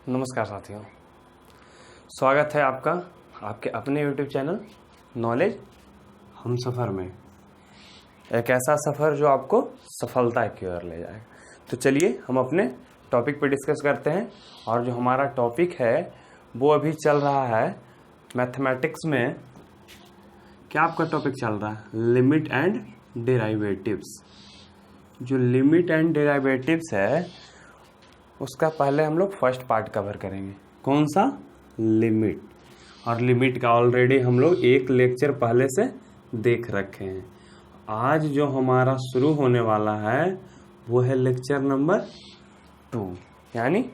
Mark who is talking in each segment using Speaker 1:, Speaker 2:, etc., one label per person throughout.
Speaker 1: नमस्कार साथियों, स्वागत है आपका आपके अपने YouTube चैनल नॉलेज हम सफ़र में। एक ऐसा सफ़र जो आपको सफलता की ओर ले जाएगा। तो चलिए हम अपने टॉपिक पे डिस्कस करते हैं। और जो हमारा टॉपिक है वो अभी चल रहा है मैथमेटिक्स में। क्या आपका टॉपिक चल रहा है? Limit and derivatives. जो लिमिट एंड डेरिवेटिव्स है उसका पहले हम लोग फर्स्ट पार्ट कवर करेंगे। कौन सा? लिमिट। और लिमिट का ऑलरेडी हम लोग एक लेक्चर पहले से देख रखे हैं। आज जो हमारा शुरू होने वाला है वो है लेक्चर नंबर 2, यानी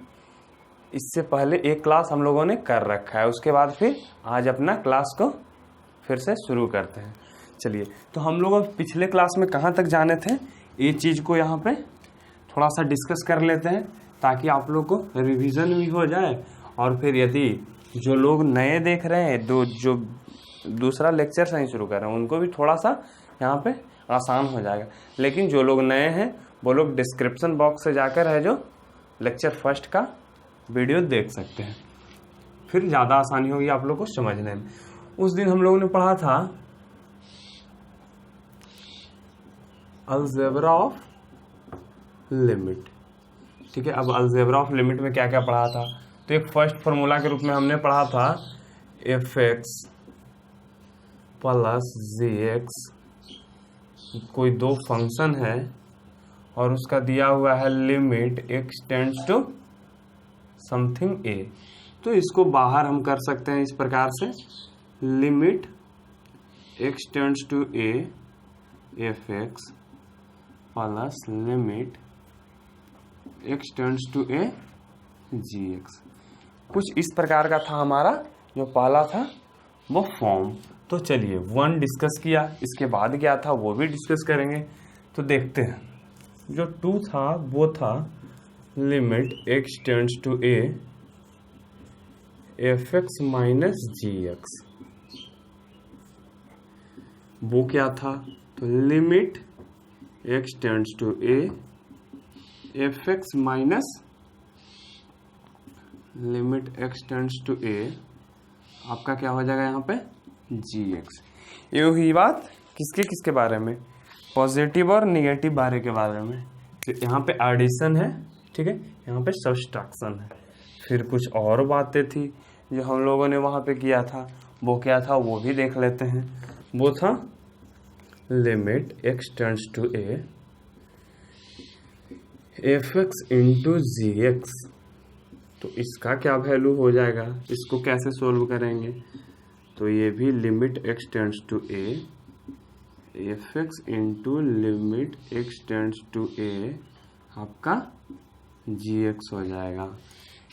Speaker 1: इससे पहले एक क्लास हम लोगों ने कर रखा है। उसके बाद फिर आज अपना क्लास को फिर से शुरू करते हैं। चलिए, तो हम लोग अब पिछले क्लास में कहाँ तक जाने थे, ये चीज़ को यहाँ पे थोड़ा सा डिस्कस कर लेते हैं ताकि आप लोग को रिवीजन भी हो जाए। और फिर यदि जो लोग नए देख रहे हैं, जो दूसरा लेक्चर सही शुरू कर रहे हैं, उनको भी थोड़ा सा यहाँ पे आसान हो जाएगा। लेकिन जो लोग नए हैं वो लोग डिस्क्रिप्शन बॉक्स से जाकर है जो लेक्चर फर्स्ट का वीडियो देख सकते हैं, फिर ज़्यादा आसानी होगी आप लोग को समझने में। उस दिन हम लोगों ने पढ़ा था अलजेब्रा ऑफ लिमिट। ठीक है, अब अलजेब्रा ऑफ लिमिट में क्या क्या पढ़ा था? तो एक फर्स्ट फॉर्मूला के रूप में हमने पढ़ा था f(x) प्लस gx। कोई दो फंक्शन है और उसका दिया हुआ है limit x tends to something a। तो इसको बाहर हम कर सकते हैं इस प्रकार से, limit x tends to a f(x) plus limit x tends to a gx। कुछ इस प्रकार का था हमारा जो पहला था वो फॉर्म। तो चलिए 1 डिस्कस किया, इसके बाद क्या था वो भी डिस्कस करेंगे। तो देखते हैं, जो 2 था वो था limit x tends to a f(x) minus gx। वो क्या था? तो limit x tends to a f(x) minus limit x tends to a आपका क्या हो जाएगा यहाँ पे? gx। ये हुई बात किसके किसके बारे में? पॉजिटिव और निगेटिव बारे के बारे में। तो यहाँ पे एडिशन है, ठीक है, यहाँ पे सब्सट्रैक्शन है। फिर कुछ और बातें थी जो हम लोगों ने वहाँ पे किया था, वो क्या था वो भी देख लेते हैं। वो था limit x tends to a f(x) into gx। तो इसका क्या वैल्यू हो जाएगा, इसको कैसे सोल्व करेंगे? तो ये भी limit x tends to a f(x) into limit x tends to a आपका gx हो जाएगा।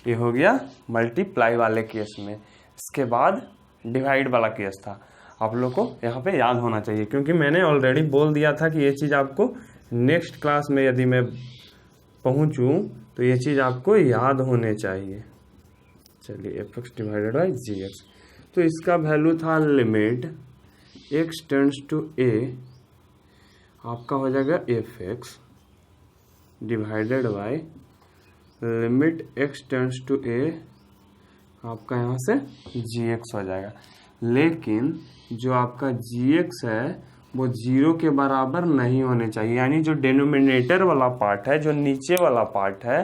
Speaker 1: ये हो गया मल्टीप्लाई वाले केस में। इसके बाद डिवाइड वाला केस था। आप लोग को यहाँ पे याद होना चाहिए, क्योंकि मैंने ऑलरेडी बोल दिया था कि ये चीज़ आपको नेक्स्ट क्लास में यदि मैं पहुँचूँ तो ये चीज़ आपको याद होने चाहिए। चलिए, f(x) डिवाइडेड बाई gx। तो इसका वैल्यू था limit x tends to a आपका हो जाएगा f(x) divided by limit x tends to a आपका यहाँ से gx हो जाएगा। लेकिन जो आपका gx है वो 0 के बराबर नहीं होने चाहिए, यानी जो डिनोमिनेटर वाला पार्ट है, जो नीचे वाला पार्ट है,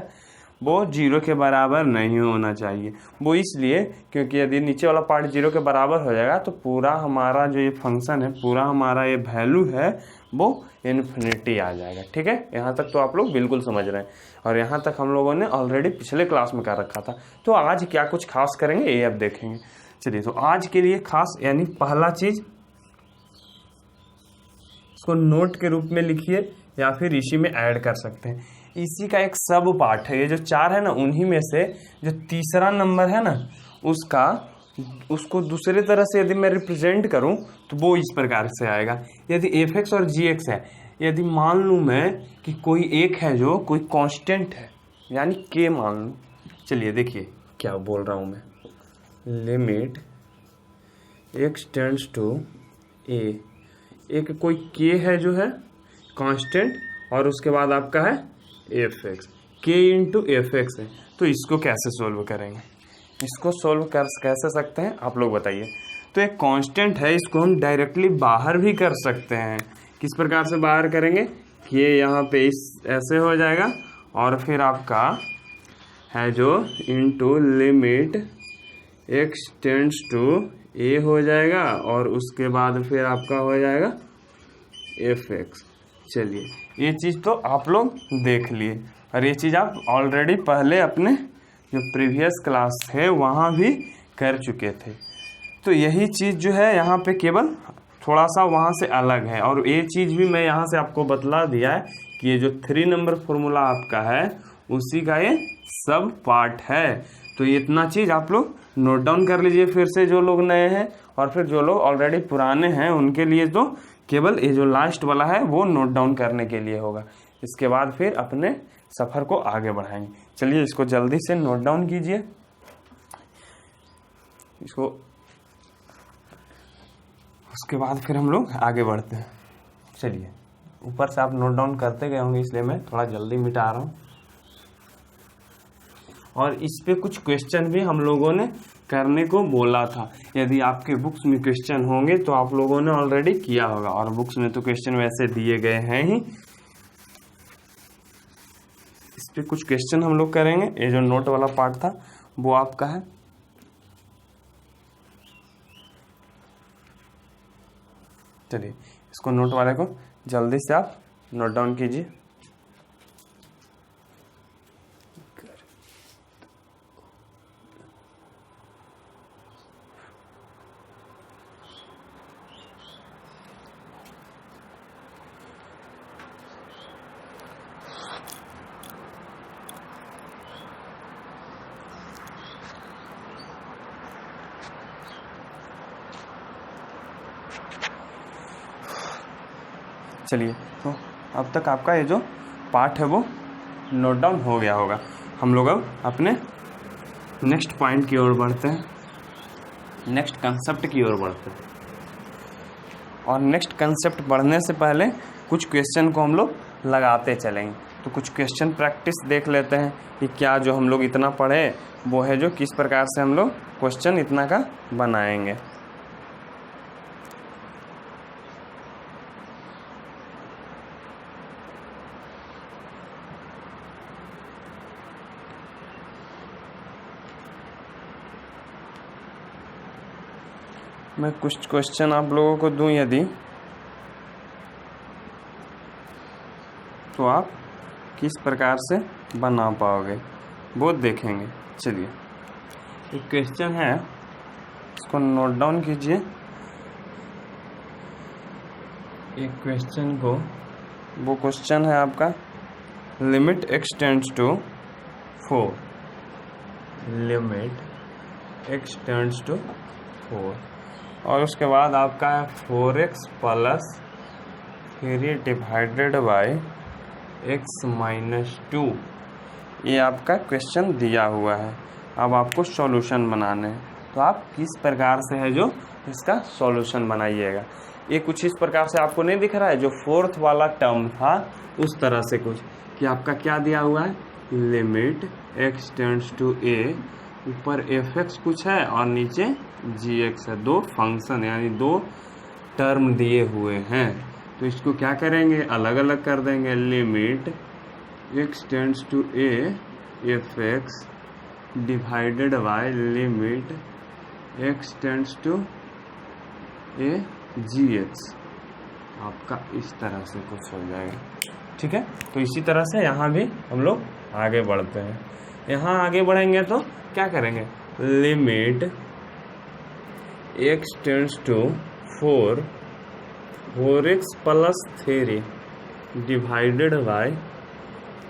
Speaker 1: वो 0 के बराबर नहीं होना चाहिए। वो इसलिए क्योंकि यदि नीचे वाला पार्ट 0 के बराबर हो जाएगा तो पूरा हमारा जो ये फंक्शन है, पूरा हमारा ये वैल्यू है वो इन्फिनिटी आ जाएगा। ठीक है, यहाँ तक तो आप लोग बिल्कुल समझ रहे हैं। और यहाँ तक हम लोगों ने ऑलरेडी पिछले क्लास में कर रखा था। तो आज क्या कुछ खास करेंगे ये अब देखेंगे। चलिए, तो आज के लिए खास यानी पहला चीज़, इसको नोट के रूप में लिखिए या फिर इसी में ऐड कर सकते हैं। इसी का एक सब पार्ट है। ये जो 4 है ना, उन्हीं में से जो तीसरा नंबर है ना उसको दूसरे तरह से यदि मैं रिप्रेजेंट करूं तो वो इस प्रकार से आएगा। यदि f(x) और gx है, यदि मान लूं मैं कि कोई एक है जो कोई कांस्टेंट है, यानी k मान लूं। चलिए देखिए क्या बोल रहा हूं मैं, limit x tends to a, एक कोई k है जो है कांस्टेंट, और उसके बाद आपका है f(x). k into F x है। तो इसको कैसे सोल्व करेंगे, इसको सोल्व कर कैसे सकते हैं आप लोग बताइए। तो एक कांस्टेंट है, इसको हम डायरेक्टली बाहर भी कर सकते हैं। किस प्रकार से बाहर करेंगे, ये यहाँ पे इस ऐसे हो जाएगा और फिर आपका है जो into limit x tends to a हो जाएगा और उसके बाद फिर आपका हो जाएगा fx। चलिए ये चीज़ तो आप लोग देख लिए और ये चीज़ आप ऑलरेडी पहले अपने जो प्रीवियस क्लास थे वहाँ भी कर चुके थे। तो यही चीज़ जो है यहाँ पे केवल थोड़ा सा वहाँ से अलग है। और ये चीज़ भी मैं यहाँ से आपको बतला दिया है कि ये जो 3 नंबर फॉर्मूला आपका है उसी का ये सब पार्ट है। तो इतना चीज़ आप लोग नोट डाउन कर लीजिए फिर से, जो लोग नए हैं, और फिर जो लोग ऑलरेडी पुराने हैं उनके लिए तो केवल ये जो लास्ट वाला है वो नोट डाउन करने के लिए होगा। इसके बाद फिर अपने सफ़र को आगे बढ़ाएंगे। चलिए इसको जल्दी से नोट डाउन कीजिए इसको, उसके बाद फिर हम लोग आगे बढ़ते हैं। चलिए ऊपर से आप नोट डाउन करते गए होंगे इसलिए मैं थोड़ा जल्दी मिटा रहा हूँ। और इस पे कुछ क्वेश्चन भी हम लोगों ने करने को बोला था। यदि आपके बुक्स में क्वेश्चन होंगे तो आप लोगों ने ऑलरेडी किया होगा, और बुक्स में तो क्वेश्चन वैसे दिए गए हैं ही। इस पे कुछ क्वेश्चन हम लोग करेंगे। ये जो नोट वाला पार्ट था वो आपका है। चलिए इसको नोट वाले को जल्दी से आप नोट डाउन कीजिए। चलिए तो अब तक आपका ये जो पार्ट है वो नोट डाउन हो गया होगा। हम लोग अब अपने नेक्स्ट पॉइंट की ओर बढ़ते हैं, नेक्स्ट कंसेप्ट की ओर बढ़ते हैं। और नेक्स्ट कंसेप्ट बढ़ने से पहले कुछ क्वेश्चन को हम लोग लगाते चलेंगे। तो कुछ क्वेश्चन प्रैक्टिस देख लेते हैं कि क्या जो हम लोग इतना पढ़े वो है जो किस प्रकार से हम लोग क्वेश्चन इतना का बनाएंगे। मैं कुछ क्वेश्चन आप लोगों को दूं यदि, तो आप किस प्रकार से बना पाओगे वो देखेंगे। चलिए एक क्वेश्चन है, इसको नोट डाउन कीजिए। एक क्वेश्चन को, वो क्वेश्चन है आपका limit x tends to 4, limit x tends to 4, और उसके बाद आपका है 4x plus 3 divided by x minus 2। ये आपका क्वेश्चन दिया हुआ है। अब आपको सॉल्यूशन बनाने हैं, तो आप किस प्रकार से है जो इसका सॉल्यूशन बनाइएगा। ये कुछ इस प्रकार से आपको नहीं दिख रहा है, जो 4th वाला टर्म था उस तरह से कुछ कि आपका क्या दिया हुआ है, limit x tends to a, ऊपर fx कुछ है और नीचे gx है। दो फंक्शन यानी दो टर्म दिए हुए हैं, तो इसको क्या करेंगे, अलग अलग कर देंगे। Limit x tends to a fx divided by limit x tends to a gx। आपका इस तरह से कुछ हो जाएगा, ठीक है। तो इसी तरह से यहाँ भी हम लोग आगे बढ़ते हैं। यहाँ आगे बढ़ेंगे तो क्या करेंगे, limit x tends to 4x plus 3 divided by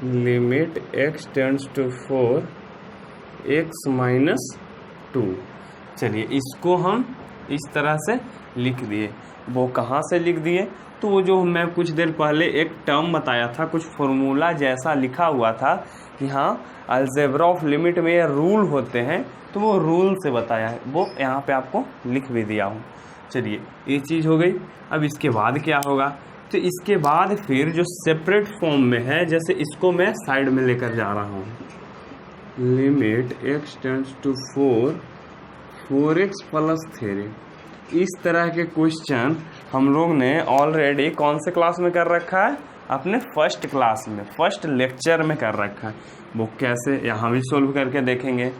Speaker 1: limit x tends to 4x minus 2। चलिए इसको हम इस तरह से लिख दिए। वो कहाँ से लिख दिए, तो वो जो मैं कुछ देर पहले एक टर्म बताया था, कुछ फॉर्मूला जैसा लिखा हुआ था कि हाँ अलजेब्रा ऑफ लिमिट में ये रूल होते हैं, तो वो रूल से बताया है, वो यहाँ पे आपको लिख भी दिया हूँ। चलिए ये चीज़ हो गई। अब इसके बाद क्या होगा, तो इसके बाद फिर जो सेपरेट फॉर्म में है, जैसे इसको मैं साइड में लेकर जा रहा हूँ, limit x tends to 4x plus 3। इस तरह के क्वेश्चन हम लोग ने ऑलरेडी कौन से क्लास में कर रखा है, अपने फर्स्ट क्लास में, फर्स्ट लेक्चर में कर रखा है। वो कैसे यहाँ भी सोल्व करके देखेंगे।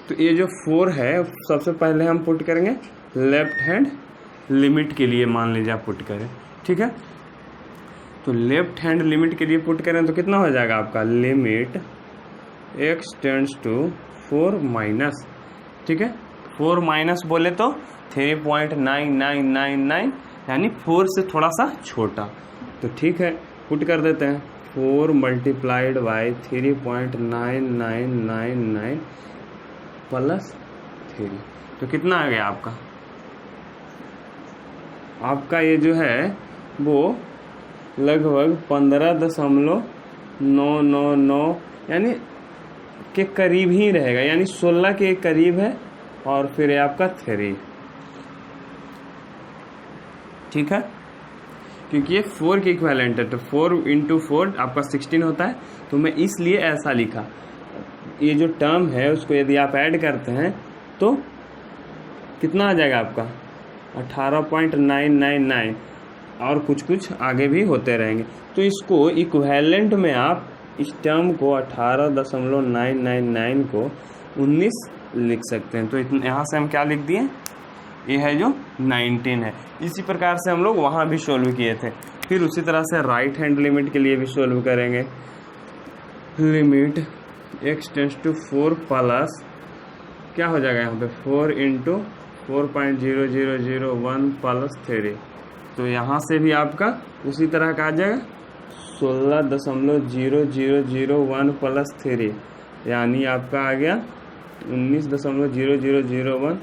Speaker 1: तो ये जो 4 है, सबसे पहले हम पुट करेंगे लेफ्ट हैंड लिमिट के लिए, मान लीजिए आप पुट करें, ठीक है। तो लेफ्ट हैंड लिमिट के लिए पुट करें तो कितना हो जाएगा आपका, limit x tends to 4 minus, ठीक है। 4 माइनस बोले तो 3.9999, यानी 4 से थोड़ा सा छोटा। तो ठीक है, पुट कर देते हैं 4 मल्टीप्लाइड बाई 3.9999 प्लस 3। तो कितना आ गया आपका ये जो है वो लगभग 15.999 यानी के करीब ही रहेगा, यानी 16 के करीब है। और फिर आपका 3, ठीक है, क्योंकि ये 4 के इक्विवेलेंट है। तो 4 × 4 आपका 16 होता है। तो मैं इसलिए ऐसा लिखा। ये जो टर्म है उसको यदि आप ऐड करते हैं तो कितना आ जाएगा आपका, 18.999, और कुछ कुछ आगे भी होते रहेंगे। तो इसको इक्विवेलेंट में आप इस टर्म को 18.999 को 19 लिख सकते हैं। तो यहाँ से हम क्या लिख दिए, ये है जो 19 है। इसी प्रकार से हम लोग वहाँ भी सोल्व किए थे। फिर उसी तरह से राइट हैंड लिमिट के लिए भी सोल्व करेंगे। Limit x tends to 4 plus क्या हो जाएगा यहाँ पे, 4 × 4.0001 प्लस 3। तो यहाँ से भी आपका उसी तरह का आ जाएगा 16.0001 प्लस 3, यानी आपका आ गया 19.0001।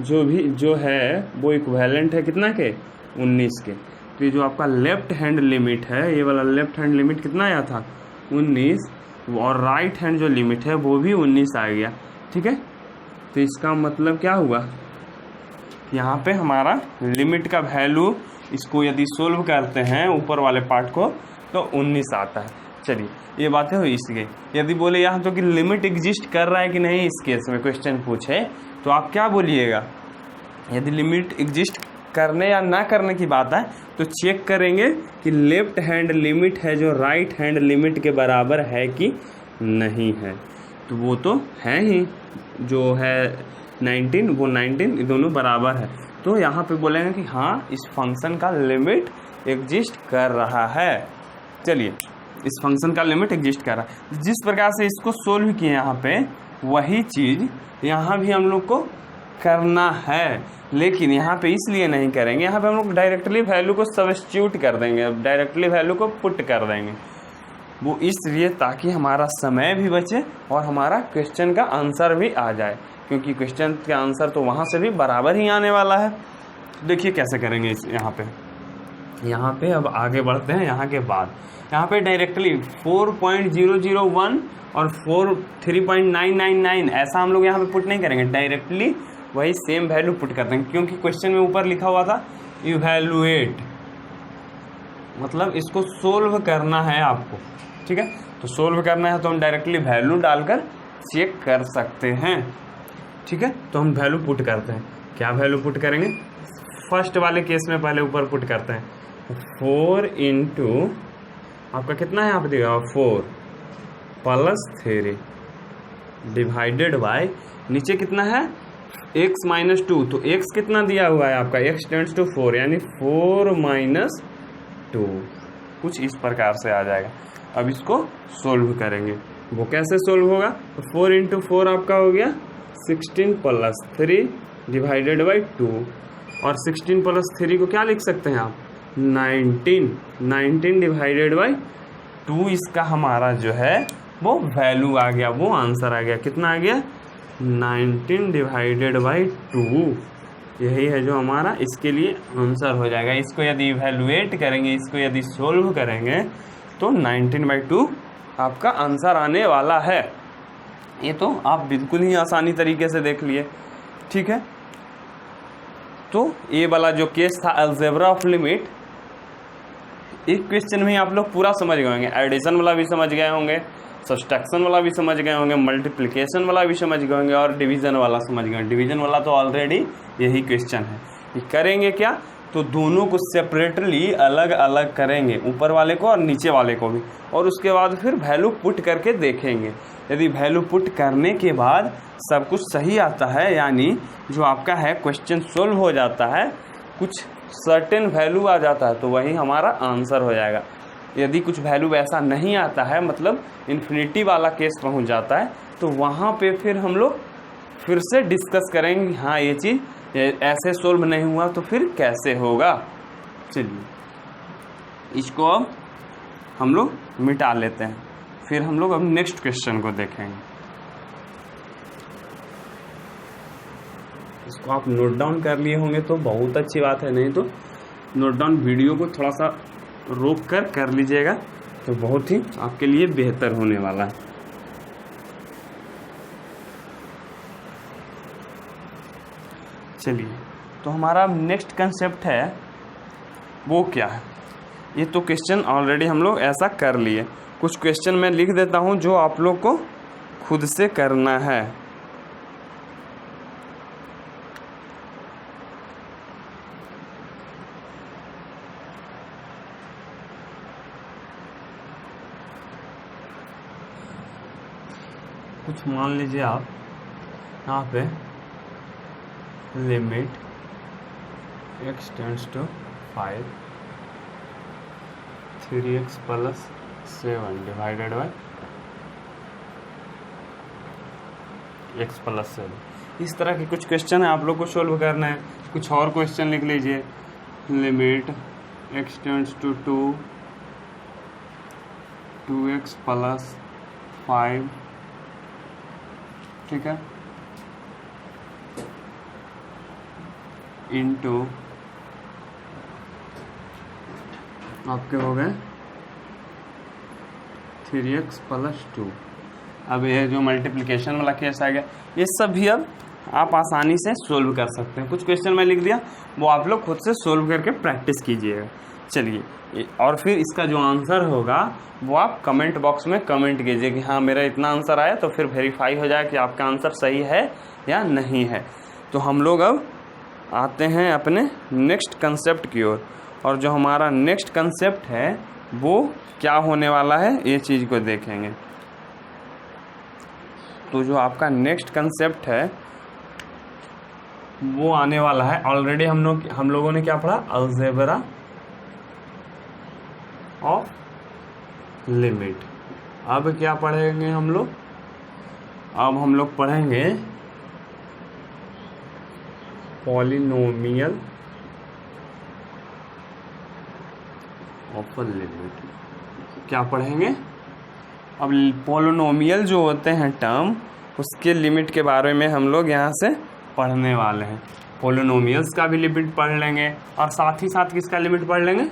Speaker 1: जो है वो इक्विवेलेंट है कितना के, 19 के। तो ये जो आपका लेफ्ट हैंड लिमिट है, ये वाला लेफ्ट हैंड लिमिट कितना आया था, 19, और राइट हैंड जो लिमिट है वो भी 19 आ गया, ठीक है। तो इसका मतलब क्या हुआ, यहाँ पे हमारा लिमिट का वैल्यू, इसको यदि सोल्व करते हैं ऊपर वाले पार्ट को तो 19 आता है। चलिए, ये बातें हुई इसकी। यदि बोले यहाँ तो कि लिमिट एग्जिस्ट कर रहा है कि नहीं, इस केस में क्वेश्चन पूछे तो आप क्या बोलिएगा, यदि लिमिट एग्जिस्ट करने या ना करने की बात है तो चेक करेंगे कि लेफ्ट हैंड लिमिट है जो राइट हैंड लिमिट के बराबर है कि नहीं है। तो वो तो है ही, जो है 19 वो 19 दोनों बराबर है। तो यहाँ पे बोलेंगे कि हाँ, इस फंक्शन का लिमिट एग्जिस्ट कर रहा है। चलिए, इस फंक्शन का लिमिट एग्जिस्ट कर रहा है। जिस प्रकार से इसको सोल्व किए यहाँ पे, वही चीज़ यहाँ भी हम लोग को करना है, लेकिन यहाँ पे इसलिए नहीं करेंगे। यहाँ पे हम लोग डायरेक्टली वैल्यू को सब्स्टिट्यूट कर देंगे, डायरेक्टली वैल्यू को पुट कर देंगे। वो इसलिए ताकि हमारा समय भी बचे और हमारा क्वेश्चन का आंसर भी आ जाए, क्योंकि क्वेश्चन का आंसर तो वहाँ से भी बराबर ही आने वाला है। देखिए कैसे करेंगे यहाँ पे अब आगे बढ़ते हैं। यहाँ के बाद यहाँ पे डायरेक्टली 4.001 और 3.999 ऐसा हम लोग यहाँ पे पुट नहीं करेंगे, डायरेक्टली वही सेम वैल्यू पुट कर देंगे, क्योंकि क्वेश्चन में ऊपर लिखा हुआ था इवैल्यूएट, मतलब इसको सोल्व करना है आपको, ठीक है। तो सोल्व करना है तो हम डायरेक्टली वैल्यू डालकर चेक कर सकते हैं, ठीक है। तो हम वैल्यू पुट करते हैं। क्या वैल्यू पुट करेंगे, फर्स्ट वाले केस में पहले ऊपर पुट करते हैं। 4 × आपका कितना है, आप दिया 4 प्लस 3 डिवाइडेड बाय नीचे कितना है x - 2। तो x कितना दिया हुआ है आपका, x टेंड्स टू 4, यानी 4 - 2, कुछ इस प्रकार से आ जाएगा। अब इसको सोल्व करेंगे। वो कैसे सोल्व होगा, तो 4 × 4 आपका हो गया 16 प्लस 3 डिवाइडेड बाई 2, और 16 प्लस 3 को क्या लिख सकते हैं आप, 19 डिवाइडेड बाई 2। इसका हमारा जो है वो वैल्यू आ गया, वो आंसर आ गया। कितना आ गया, 19 डिवाइडेड बाई 2। यही है जो हमारा इसके लिए आंसर हो जाएगा। इसको यदि इवैल्यूएट करेंगे, इसको यदि सोल्व करेंगे तो 19/2 आपका आंसर आने वाला है। ये तो आप बिल्कुल ही आसानी तरीके से देख लिए, ठीक है। तो ये वाला जो केस था अलजेब्रा ऑफ लिमिट, एक क्वेश्चन में आप लोग पूरा समझ गए होंगे, एडिशन वाला भी समझ गए होंगे, सब्सट्रैक्शन वाला भी समझ गए होंगे, मल्टीप्लिकेशन वाला भी समझ गए होंगे और डिवीजन वाला समझ गए। डिवीजन वाला तो ऑलरेडी यही क्वेश्चन है। ये करेंगे क्या, तो दोनों को सेपरेटली अलग अलग करेंगे, ऊपर वाले को और नीचे वाले को भी, और उसके बाद फिर वैल्यू पुट करके देखेंगे। यदि वैल्यू पुट करने के बाद सब कुछ सही आता है, यानी जो आपका है क्वेश्चन सोल्व हो जाता है, कुछ सर्टेन वैल्यू आ जाता है, तो वही हमारा आंसर हो जाएगा। यदि कुछ वैल्यू ऐसा नहीं आता है, मतलब इन्फिनिटी वाला केस पहुंच जाता है, तो वहाँ पे फिर हम लोग फिर से डिस्कस करेंगे, हाँ ये चीज़ ऐसे सोल्व नहीं हुआ तो फिर कैसे होगा। चलिए इसको अब हम लोग मिटा लेते हैं, फिर हम लोग अब नेक्स्ट क्वेश्चन को देखेंगे। इसको आप नोट डाउन कर लिए होंगे तो बहुत अच्छी बात है, नहीं तो नोट डाउन वीडियो को थोड़ा सा रोक कर लीजिएगा तो बहुत ही आपके लिए बेहतर होने वाला है। चलिए, तो हमारा नेक्स्ट कंसेप्ट है वो क्या है। ये तो क्वेश्चन ऑलरेडी हम लोग ऐसा कर लिए, कुछ क्वेश्चन मैं लिख देता हूँ जो आप लोग को खुद से करना है। कुछ मान लीजिए आप यहाँ पे limit x tends to 5 3x plus 7 divided by x plus 7। इस तरह के कुछ क्वेश्चन है, आप लोग को सोल्व करना है। कुछ और क्वेश्चन लिख लीजिए, limit x tends to 2x plus 5, ठीक है, इनटू आपके हो गए 3x प्लस 2। अब ये जो मल्टीप्लिकेशन वाला केस आ गया, ये सब भी अब आप आसानी से सोल्व कर सकते हैं। कुछ क्वेश्चन मैं लिख दिया, वो आप लोग खुद से सोल्व करके प्रैक्टिस कीजिएगा। चलिए, और फिर इसका जो आंसर होगा वो आप कमेंट बॉक्स में कमेंट कीजिए कि हाँ मेरा इतना आंसर आया, तो फिर वेरीफाई हो जाए कि आपका आंसर सही है या नहीं है। तो हम लोग अब आते हैं अपने नेक्स्ट कंसेप्ट की ओर, और जो हमारा नेक्स्ट कंसेप्ट है वो क्या होने वाला है, ये चीज़ को देखेंगे। तो जो आपका नेक्स्ट कंसेप्ट है वो आने वाला है, ऑलरेडी हम लोगों ने क्या पढ़ा, अलजेब्रा ऑफ लिमिट। अब क्या पढ़ेंगे हम लोग, अब हम लोग पढ़ेंगे पॉलिनोमियल ऑफ लिमिट। क्या पढ़ेंगे, अब पॉलिनोमियल जो होते हैं टर्म, उसके लिमिट के बारे में हम लोग यहाँ से पढ़ने वाले हैं। पॉलिनोमियल्स का भी लिमिट पढ़ लेंगे और साथ ही साथ किसका लिमिट पढ़ लेंगे,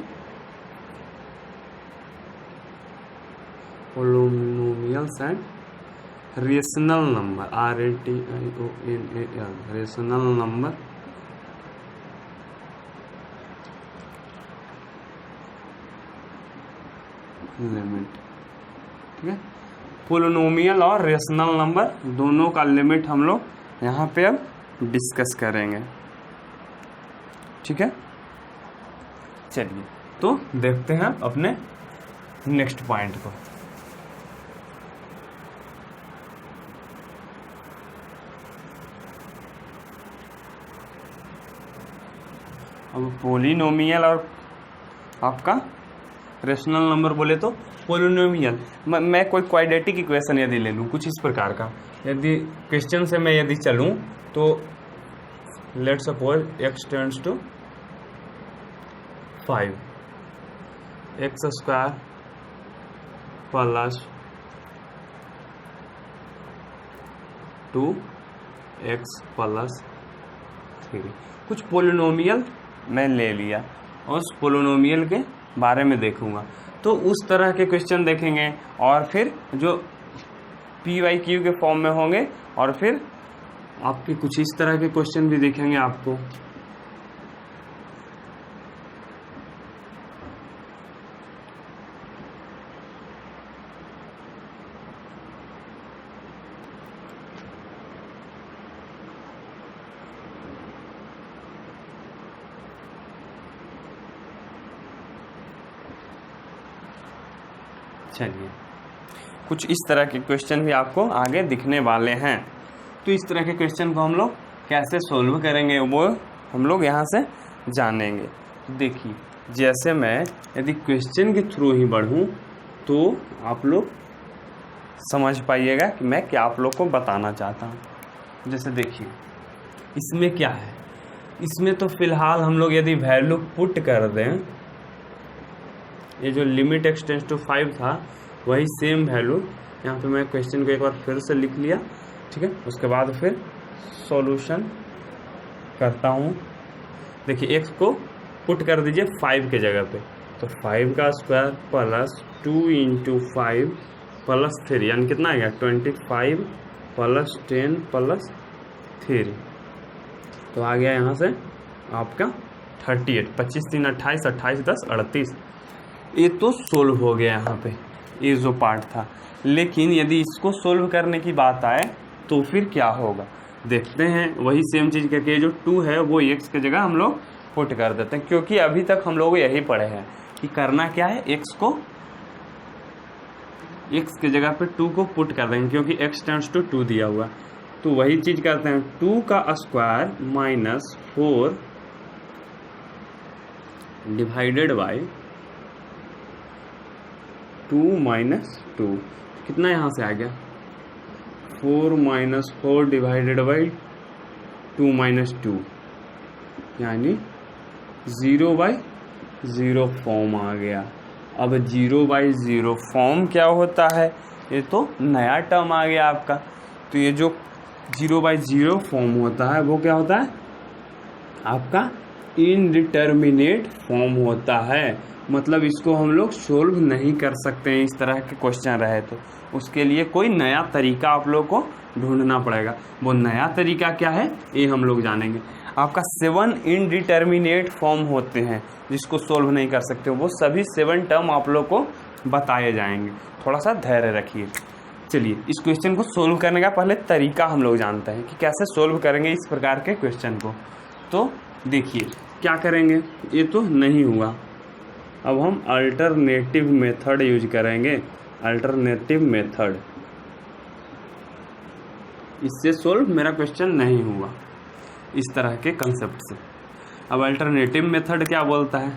Speaker 1: polynomials and rational number, RATIONAL, rational number limit, ठीक है। पॉलिनोमियल और रेशनल नंबर दोनों का लिमिट हम लोग यहाँ पे अब डिस्कस करेंगे, ठीक है। चलिए, तो देखते हैं अपने नेक्स्ट पॉइंट को। अब पॉलिनोमियल और आपका रेशनल नंबर बोले तो पॉलिनोमियल, मैं कोई क्वाड्रेटिक इक्वेशन यदि ले लूँ कुछ इस प्रकार का, यदि क्वेश्चन से मैं यदि चलूँ तो let suppose x tends to 5, x square plus 2x plus 3, कुछ पॉलिनोमियल मैं ले लिया और उस पॉलिनोमियल के बारे में देखूंगा। तो उस तरह के क्वेश्चन देखेंगे और फिर जो PYQ के फॉर्म में होंगे, और फिर आपके कुछ इस तरह के क्वेश्चन भी देखेंगे आपको। चलिए, कुछ इस तरह के क्वेश्चन भी आपको आगे दिखने वाले हैं। तो इस तरह के क्वेश्चन को हम लोग कैसे सोल्व करेंगे वो हम लोग यहाँ से जानेंगे। देखिए, जैसे मैं यदि क्वेश्चन के थ्रू ही बढ़ूँ तो आप लोग समझ पाइएगा कि मैं क्या आप लोग को बताना चाहता हूँ। जैसे देखिए, इसमें क्या है, इसमें तो फिलहाल हम लोग यदि वैल्यू पुट कर दें, ये जो लिमिट एक्सटेंड्स टू 5 था वही सेम वैल्यू यहाँ पे मैं क्वेश्चन को एक बार फिर से लिख लिया, ठीक है। उसके बाद फिर सॉल्यूशन करता हूँ। देखिए, x को पुट कर दीजिए 5 के जगह पे, तो 5 का स्क्वायर प्लस 2 इंटू 5 प्लस 3 यानी कितना आ गया 25 प्लस 10 प्लस 3, तो आ गया यहाँ से आपका 38। 25 3 28, 28 10 38। ये तो सोल्व हो गया यहाँ पे, ये जो पार्ट था। लेकिन यदि इसको सोल्व करने की बात आए तो फिर क्या होगा, देखते हैं। वही सेम चीज़ करके जो 2 है वो x की जगह हम लोग पुट कर देते हैं, क्योंकि अभी तक हम लोग यही पढ़े हैं कि करना क्या है, x को x की जगह पे 2 को पुट कर देंगे, क्योंकि x टेंड्स टू 2 दिया हुआ। तो वही चीज़ करते हैं, 2 का square minus 4 divided by 2 minus 2, कितना यहाँ से आ गया 4 माइनस 4 डिवाइडेड बाई 2 माइनस 2, यानी 0/0 फॉर्म आ गया। अब 0/0 फॉर्म क्या होता है, ये तो नया टर्म आ गया आपका। तो ये जो 0/0 फॉर्म होता है वो क्या होता है आपका इनडिटर्मिनेट फॉर्म होता है। मतलब इसको हम लोग सोल्व नहीं कर सकते हैं, इस तरह के क्वेश्चन रहे तो उसके लिए कोई नया तरीका आप लोग को ढूंढना पड़ेगा। वो नया तरीका क्या है ये हम लोग जानेंगे। आपका 7 इनडिटर्मिनेट फॉर्म होते हैं जिसको सोल्व नहीं कर सकते, वो सभी 7 टर्म आप लोग को बताए जाएंगे। थोड़ा सा धैर्य रखिए। चलिए, इस क्वेश्चन को सोल्व करने का पहले तरीका हम लोग जानते हैं कि कैसे सोल्व करेंगे इस प्रकार के क्वेश्चन को। तो देखिए क्या करेंगे, ये तो नहीं हुआ, अब हम अल्टरनेटिव मेथड यूज करेंगे। अल्टरनेटिव मेथड, इससे सोल्व मेरा क्वेश्चन नहीं हुआ इस तरह के कंसेप्ट से। अब अल्टरनेटिव मेथड क्या बोलता है,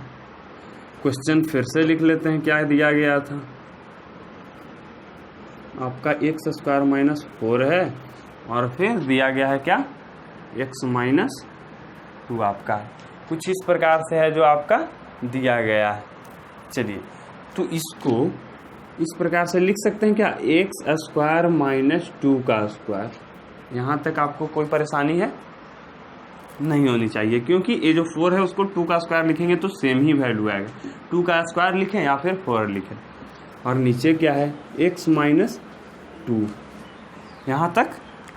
Speaker 1: क्वेश्चन फिर से लिख लेते हैं क्या दिया गया था। आपका x स्क्वायर माइनस 4 है और फिर दिया गया है क्या x माइनस 2 आपका कुछ इस प्रकार से है जो आपका दिया गया है। चलिए, तो इसको इस प्रकार से लिख सकते हैं क्या, x स्क्वायर माइनस 2 का स्क्वायर। यहाँ तक आपको कोई परेशानी है नहीं होनी चाहिए, क्योंकि ये जो 4 है उसको 2 का स्क्वायर लिखेंगे तो सेम ही वैल्यू आएगा। 2 का स्क्वायर लिखें या फिर 4 लिखें, और नीचे क्या है x माइनस 2। यहाँ तक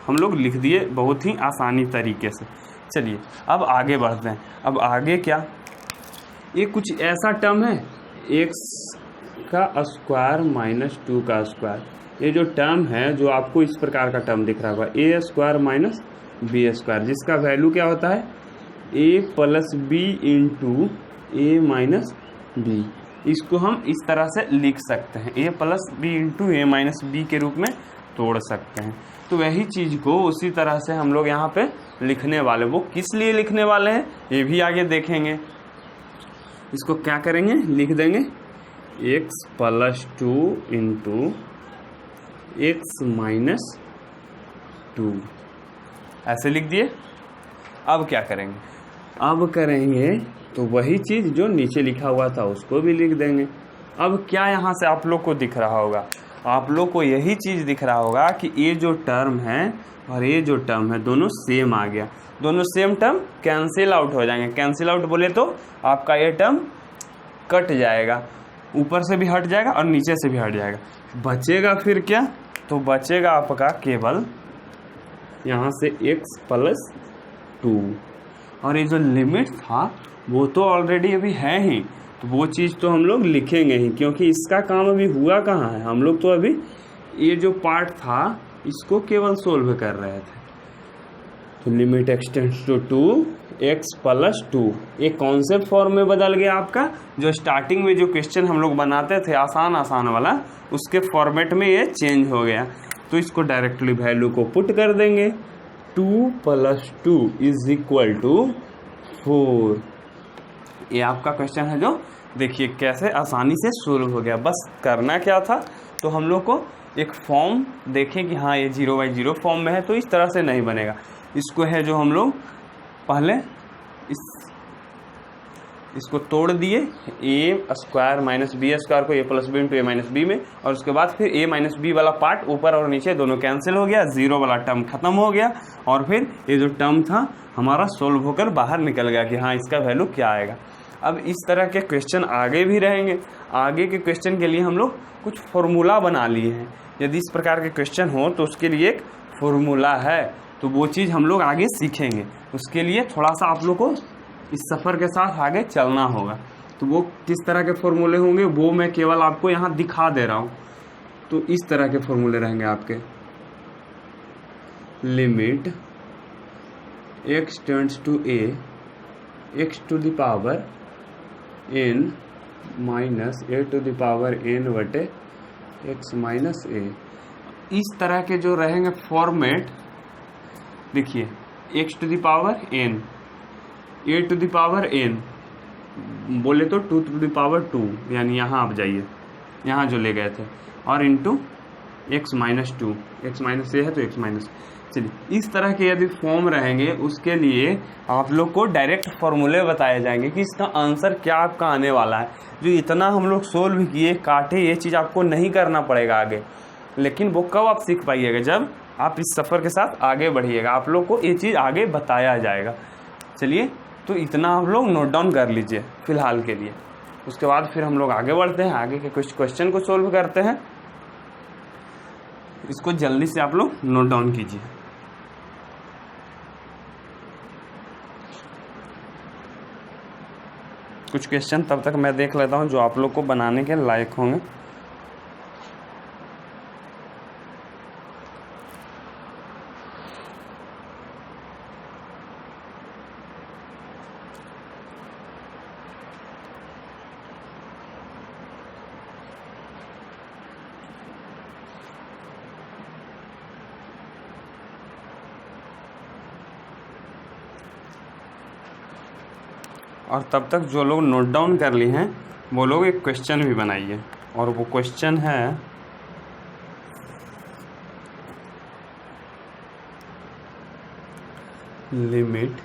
Speaker 1: हम लोग लिख दिए बहुत ही आसानी तरीके से। चलिए अब आगे बढ़ते हैं। अब आगे क्या, ये कुछ ऐसा टर्म है x का स्क्वायर माइनस 2 का स्क्वायर। ये जो टर्म है जो आपको इस प्रकार का टर्म दिख रहा होगा, a square minus b square, जिसका वैल्यू क्या होता है a plus b into a minus b. इसको हम इस तरह से लिख सकते हैं, a plus b into a minus b के रूप में तोड़ सकते हैं। तो वही चीज़ को उसी तरह से हम लोग यहाँ पे लिखने वाले, वो किस लिए लिखने वाले हैं ये भी आगे देखेंगे। इसको क्या करेंगे, लिख देंगे x plus 2 into x minus 2, ऐसे लिख दिए। अब क्या करेंगे, अब करेंगे तो वही चीज़ जो नीचे लिखा हुआ था उसको भी लिख देंगे। अब क्या यहाँ से आप लोग को दिख रहा होगा, आप लोग को यही चीज़ दिख रहा होगा कि ये जो टर्म है और ये जो टर्म है दोनों सेम आ गया। दोनों सेम टर्म कैंसिल आउट हो जाएंगे। कैंसिल आउट बोले तो आपका ये टर्म कट जाएगा, ऊपर से भी हट जाएगा और नीचे से भी हट जाएगा। बचेगा फिर क्या, तो बचेगा आपका केवल यहाँ से x प्लस 2, और ये जो लिमिट था वो तो ऑलरेडी अभी है ही, तो वो चीज़ तो हम लोग लिखेंगे ही, क्योंकि इसका काम अभी हुआ कहाँ है। हम लोग तो अभी ये जो पार्ट था इसको केवल सोल्व कर रहे थे। तो limit extends to 2x plus 2, ये कॉन्सेप्ट फॉर्म में बदल गया आपका। जो स्टार्टिंग में जो क्वेश्चन हम लोग बनाते थे आसान आसान वाला, उसके फॉर्मेट में ये चेंज हो गया। तो इसको डायरेक्टली वैल्यू को पुट कर देंगे, 2 + 2 = 4। ये आपका क्वेश्चन है जो देखिए कैसे आसानी से सोल्व हो गया। बस करना क्या था, तो हम लोग को एक फॉर्म देखें कि हाँ ये 0/0 फॉर्म में है, तो इस तरह से नहीं बनेगा। इसको है जो हम लोग पहले इसको तोड़ दिए, a² - b² को a + b × a - b में, और उसके बाद फिर a - b वाला पार्ट ऊपर और नीचे दोनों कैंसिल हो गया, 0 वाला टर्म खत्म हो गया, और फिर ये जो टर्म था हमारा सोल्व होकर बाहर निकल गया कि हाँ इसका वैल्यू क्या आएगा। अब इस तरह के क्वेश्चन आगे भी रहेंगे। आगे के क्वेश्चन के लिए हम लोग कुछ फॉर्मूला बना लिए हैं। यदि इस प्रकार के क्वेश्चन हो तो उसके लिए एक फॉर्मूला है, तो वो चीज़ हम लोग आगे सीखेंगे। उसके लिए थोड़ा सा आप लोग को इस सफ़र के साथ आगे चलना होगा। तो वो किस तरह के फॉर्मूले होंगे वो मैं केवल आपको यहाँ दिखा दे रहा हूँ। तो इस तरह के फॉर्मूले रहेंगे आपके, limit x tends to a, x to the power n minus a to the power n बटे x माइनस a। इस तरह के जो रहेंगे फॉर्मेट, देखिए x to the power n, a to the power n, बोले तो 2 टू द पावर 2, यानी यहाँ आप जाइए, यहाँ जो ले गए थे, और into x minus 2, x minus a है तो x माइनस। चलिए इस तरह के यदि फॉर्म रहेंगे, उसके लिए आप लोग को डायरेक्ट फॉर्मूले बताए जाएंगे कि इसका आंसर क्या आपका आने वाला है। जो इतना हम लोग सोल्व किए काटे, ये चीज़ आपको नहीं करना पड़ेगा आगे, लेकिन वो कब आप सीख पाइएगा, जब आप इस सफ़र के साथ आगे बढ़िएगा, आप लोग को ये चीज़ आगे बताया जाएगा। चलिए तो इतना आप लोग नोट डाउन कर लीजिए फ़िलहाल के लिए। उसके बाद फिर हम लोग आगे बढ़ते हैं, आगे के कुछ क्वेश्चन को सोल्व करते हैं। इसको जल्दी से आप लोग नोट डाउन कीजिए। कुछ क्वेश्चन तब तक मैं देख लेता हूँ जो आप लोग को बनाने के लायक होंगे। और तब तक जो लोग नोट डाउन कर लिए हैं वो लोग एक क्वेश्चन भी बनाइए, और वो क्वेश्चन है limit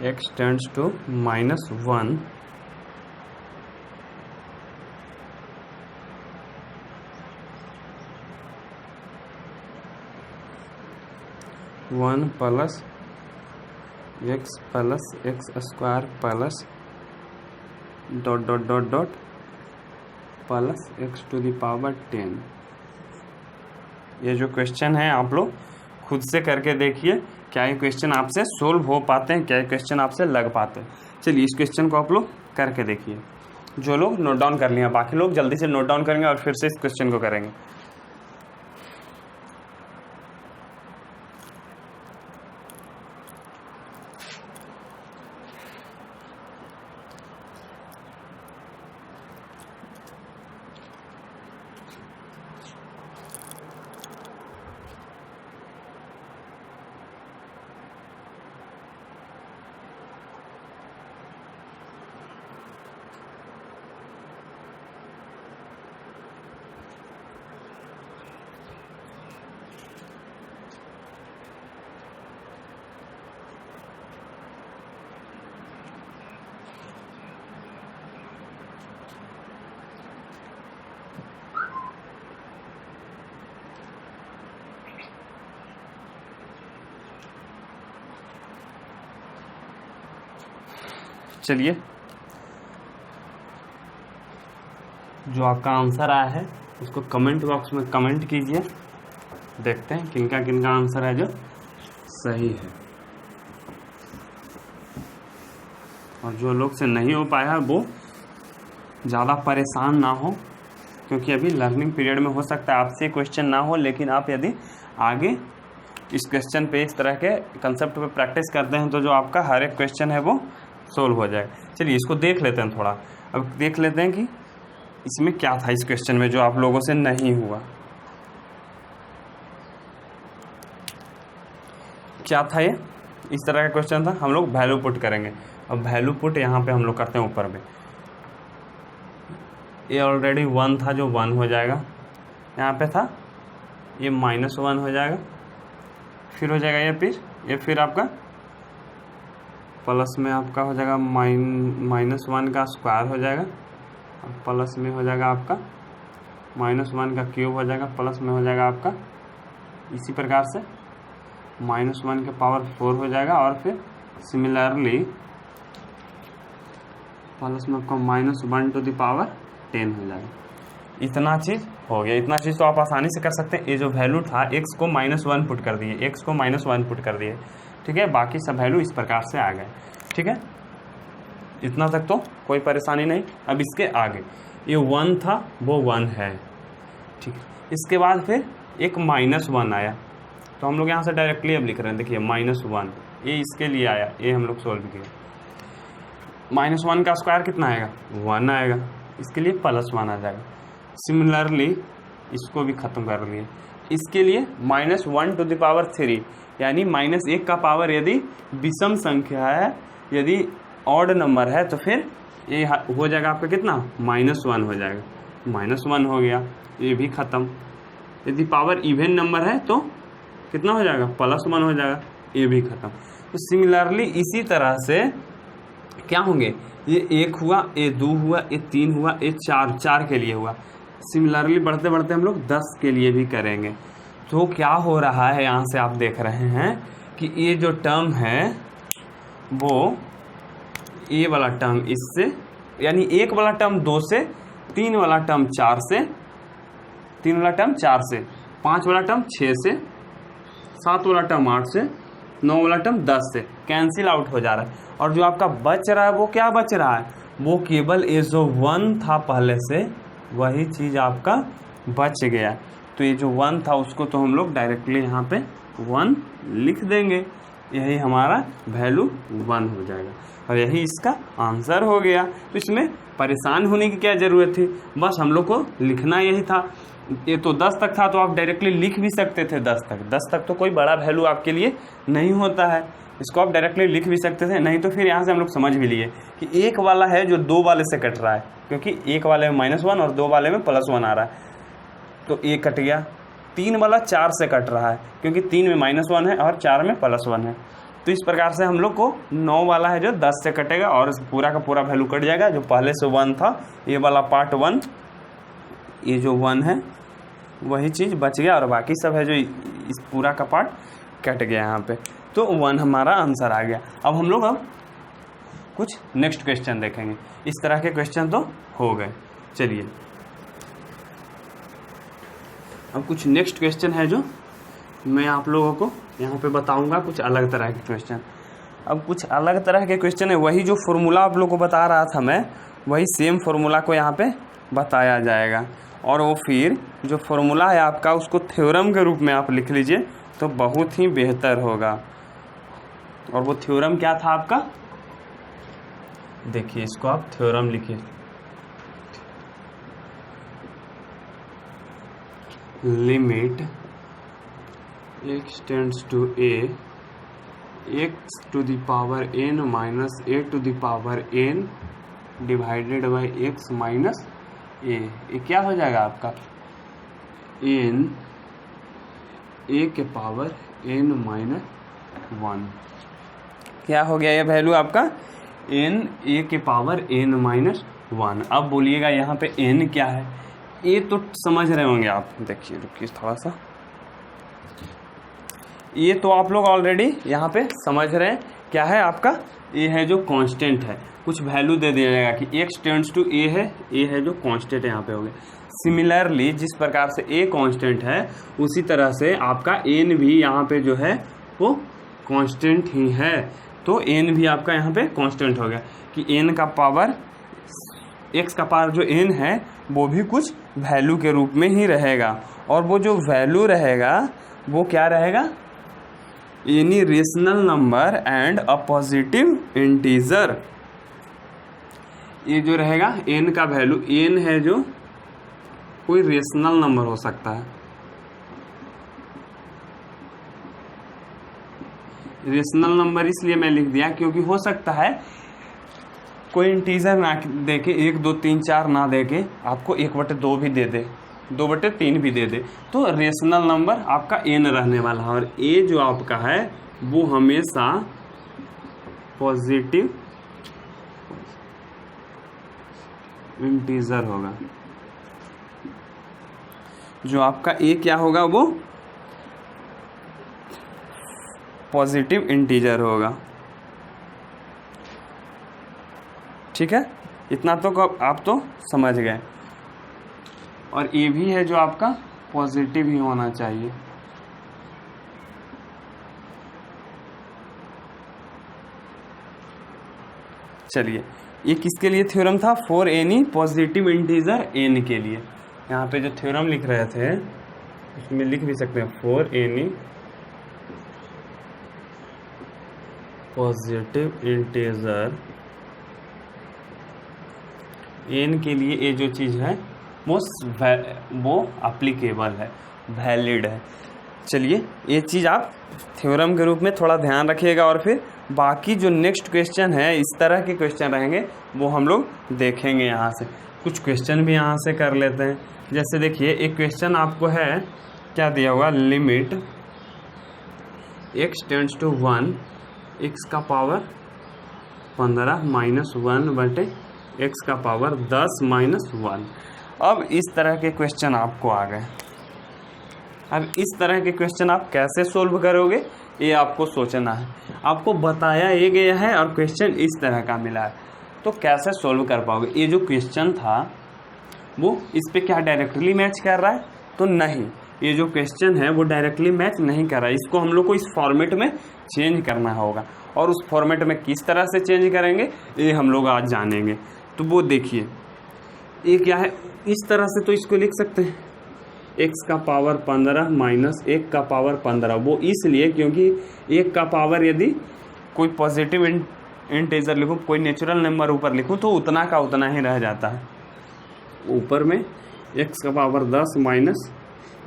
Speaker 1: x tends to -1 1 plus x plus x² plus dot dot dot dot plus x to the power 10। ये जो क्वेश्चन है आप लोग खुद से करके देखिए, क्या ये क्वेश्चन आपसे सोल्व हो पाते हैं, क्या ये क्वेश्चन आपसे लग पाते हैं। चलिए इस क्वेश्चन को आप लोग करके देखिए, जो लोग नोट डाउन कर लिए, बाकी लोग जल्दी से नोट डाउन करेंगे और फिर से इस क्वेश्चन को करेंगे। चलिए जो आपका आंसर आया है उसको कमेंट बॉक्स में कमेंट कीजिए, देखते हैं किनका किनका आंसर है जो सही है। और जो लोग से नहीं हो पाया वो ज़्यादा परेशान ना हो, क्योंकि अभी लर्निंग पीरियड में हो सकता है आपसे क्वेश्चन ना हो, लेकिन आप यदि आगे इस क्वेश्चन पे इस तरह के कंसेप्ट पे प्रैक्टिस करते हैं तो जो आपका हर एक क्वेश्चन है वो सोल्व हो जाएगा। चलिए इसको देख लेते हैं थोड़ा। अब देख लेते हैं कि इसमें क्या था इस क्वेश्चन में जो आप लोगों से नहीं हुआ। क्या था ये? इस तरह का क्वेश्चन था, हम लोग वैल्यू पुट करेंगे। अब वैल्यू पुट यहाँ पे हम लोग करते हैं ऊपर में। ये ऑलरेडी 1 था जो 1 हो जाएगा, यहाँ पे था ये -1 हो जाएगा, फिर हो जाएगा ये फिर आपका प्लस में आपका हो जाएगा -1 का स्क्वायर हो जाएगा, प्लस में हो जाएगा आपका -1 का क्यूब हो जाएगा, प्लस में हो जाएगा आपका इसी प्रकार से -1 के पावर 4 हो जाएगा, और फिर सिमिलरली प्लस में आपका -1 टू द पावर 10 हो जाएगा। इतना चीज़ हो गया। इतना चीज़ तो आप आसानी से कर सकते हैं। ये जो वैल्यू था x को -1 पुट कर दिए, x को -1 पुट कर दिए, ठीक है। बाकी सब वैल्यू इस प्रकार से आ गए, ठीक है। इतना तक तो कोई परेशानी नहीं। अब इसके आगे ये 1 था वो 1 है, ठीक है। इसके बाद फिर एक -1 आया, तो हम लोग यहाँ से डायरेक्टली अब लिख रहे हैं। देखिए -1 ये इसके लिए आया, ये हम लोग सोल्व किए। -1 का स्क्वायर कितना आएगा? 1 आएगा, इसके लिए +1 आ जाएगा। सिमिलरली इसको भी ख़त्म कर लिए। इसके लिए -1 टू द पावर 3 यानी -1 का पावर यदि विषम संख्या है, यदि ऑड नंबर है तो फिर ये हो जाएगा आपका कितना? -1 हो जाएगा। -1 हो गया, ये भी ख़त्म। यदि पावर इवन नंबर है तो कितना हो जाएगा? +1 हो जाएगा, ये भी ख़त्म। तो सिमिलरली इसी तरह से क्या होंगे? ये 1 हुआ, ये 2 हुआ, ये 3 हुआ, ये 4 के लिए हुआ। सिमिलरली बढ़ते बढ़ते हम लोग 10 के लिए भी करेंगे। तो क्या हो रहा है यहाँ से आप देख रहे हैं कि ये जो टर्म है वो ये वाला टर्म इससे, यानी 1 वाला टर्म 2 से, 3 वाला टर्म 4 से, 3 वाला टर्म 4 से, 5 वाला टर्म 6 से, 7 वाला टर्म 8 से, 9 वाला टर्म 10 से कैंसिल आउट हो जा रहा है। और जो आपका बच रहा है वो क्या बच रहा है? वो केवल ये जो 1 था पहले से वही चीज़ आपका बच गया। तो ये जो 1 था उसको तो हम लोग डायरेक्टली यहाँ पे 1 लिख देंगे, यही हमारा वैल्यू 1 हो जाएगा और यही इसका आंसर हो गया। तो इसमें परेशान होने की क्या ज़रूरत थी? बस हम लोग को लिखना यही था। ये तो 10 तक था तो आप डायरेक्टली लिख भी सकते थे 10 तक तो कोई बड़ा वैल्यू आपके लिए नहीं होता है, इसको आप डायरेक्टली लिख भी सकते थे। नहीं तो फिर यहाँ से हम लोग समझ भी लिए कि 1 वाला है जो 2 वाले से कट रहा है, क्योंकि 1 वाले में -1 और 2 वाले में +1 आ रहा है, तो 1 कट गया। 3 वाला 4 से कट रहा है, क्योंकि 3 में -1 है और 4 में +1 है। तो इस प्रकार से हम लोग को 9 वाला है जो 10 से कटेगा और पूरा का पूरा वैल्यू कट जाएगा। जो पहले से 1 था, ये वाला पार्ट 1, ये जो 1 है वही चीज़ बच गया और बाकी सब है जो इस पूरा का पार्ट कट गया यहाँ पे। तो 1 हमारा आंसर आ गया। अब हम लोग कुछ नेक्स्ट क्वेश्चन देखेंगे। इस तरह के क्वेश्चन तो हो गए। चलिए अब कुछ नेक्स्ट क्वेश्चन है जो मैं आप लोगों को यहाँ पे बताऊंगा, कुछ अलग तरह के क्वेश्चन। अब कुछ अलग तरह के क्वेश्चन है, वही जो फॉर्मूला आप लोगों को बता रहा था मैं, वही सेम फॉर्मूला को यहाँ पे बताया जाएगा। और वो फिर जो फॉर्मूला है आपका उसको थ्योरम के रूप में आप लिख लीजिए तो बहुत ही बेहतर होगा। और वो थ्योरम क्या था आपका? देखिए इसको आप थ्योरम लिखिए। Limit x tends to a x to the power n minus a to the power n divided by x minus a। ये क्या हो जाएगा आपका? n a के पावर n माइनस 1। क्या हो गया ये वैल्यू आपका? n a के पावर n माइनस 1। अब बोलिएगा यहाँ पे n क्या है? ये तो समझ रहे होंगे आप। देखिए रुकिए थोड़ा सा, ये तो आप लोग ऑलरेडी यहाँ पे समझ रहे हैं क्या है आपका? ये है जो कांस्टेंट है, कुछ वैल्यू दे दिया जाएगा कि x टेंड्स टू a है, a है जो कांस्टेंट है यहाँ पे हो गया। सिमिलरली जिस प्रकार से a कांस्टेंट है उसी तरह से आपका n भी यहाँ पे जो है वो कांस्टेंट ही है। तो n भी आपका यहाँ पे कांस्टेंट हो गया कि n का पावर, x का पावर जो n है वो भी कुछ वैल्यू के रूप में ही रहेगा। और वो जो वैल्यू रहेगा वो क्या रहेगा? Any rational number and a positive integer. ये जो रहेगा n का वैल्यू, n है जो कोई रेशनल नंबर हो सकता है, रेशनल नंबर इसलिए मैं लिख दिया क्योंकि हो सकता है कोई इंटीजर ना देके 1 2 3 4 ना देके आपको 1/2 भी दे दे, 2/3 भी दे दे, तो रेशनल नंबर आपका n रहने वाला है। और a जो आपका है वो हमेशा पॉजिटिव इंटीजर होगा। जो आपका a क्या होगा वो पॉजिटिव इंटीजर होगा। ठीक है, इतना तो आप तो समझ गए। और ये भी है जो आपका पॉजिटिव ही होना चाहिए। चलिए, ये किसके लिए थ्योरम था? For any positive integer n के लिए। यहाँ पे जो थ्योरम लिख रहे थे उसमें लिख भी सकते हैं for any positive integer n के लिए ये जो चीज़ है वो अप्लीकेबल है, वैलिड है। चलिए, ये चीज़ आप थ्योरम के रूप में थोड़ा ध्यान रखिएगा। और फिर बाकी जो नेक्स्ट क्वेश्चन है, इस तरह के क्वेश्चन रहेंगे वो हम लोग देखेंगे। यहाँ से कुछ क्वेश्चन भी यहाँ से कर लेते हैं। जैसे देखिए, एक क्वेश्चन आपको है, क्या दिया हुआ, limit x tends to 1 x का पावर 15 माइनस 1/x का पावर 10 माइनस 1। अब इस तरह के क्वेश्चन आपको आ गए। अब इस तरह के क्वेश्चन आप कैसे सोल्व करोगे ये आपको सोचना है। आपको बताया ये गया है और क्वेश्चन इस तरह का मिला है, तो कैसे सोल्व कर पाओगे? ये जो क्वेश्चन था वो इस पे क्या डायरेक्टली मैच कर रहा है? तो नहीं, ये जो क्वेश्चन है वो डायरेक्टली मैच नहीं कर रहा है। इसको हम लोग को इस फॉर्मेट में चेंज करना होगा, और उस फॉर्मेट में किस तरह से चेंज करेंगे ये हम लोग आज जानेंगे। तो वो देखिए, ये क्या है, इस तरह से तो इसको लिख सकते हैं x का पावर 15 माइनस 1 का पावर 15। वो इसलिए क्योंकि 1 का पावर यदि कोई पॉजिटिव इंटीजर लिखूँ, कोई नेचुरल नंबर ऊपर लिखूँ तो उतना का उतना ही रह जाता है। ऊपर में x का पावर 10 माइनस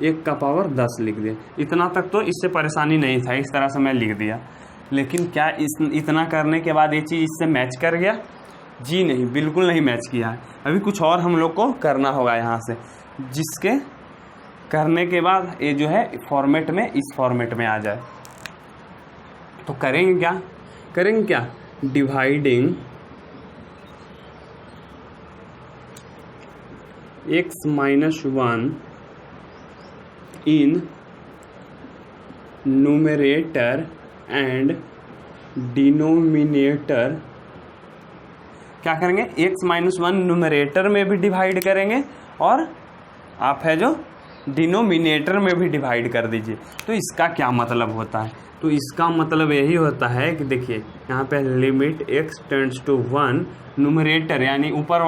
Speaker 1: 1 का पावर 10 लिख दिया। इतना तक तो इससे परेशानी नहीं था, इस तरह से मैं लिख दिया। लेकिन क्या इतना करने के बाद ये चीज़ इससे मैच कर गया? जी नहीं, बिल्कुल नहीं मैच किया है। अभी कुछ और हम लोग को करना होगा यहाँ से, जिसके करने के बाद ये जो है फॉर्मेट में, इस फॉर्मेट में आ जाए। तो करेंगे क्या dividing x minus 1 in numerator and denominator. क्या करेंगे? x माइनस 1 न्यूमरेटर में भी डिवाइड करेंगे और आप है जो डिनोमिनेटर में भी डिवाइड कर दीजिए। तो इसका क्या मतलब होता है? तो इसका मतलब यही होता है कि देखिए, यहाँ पे limit x tends to 1 numerator यानी ऊपर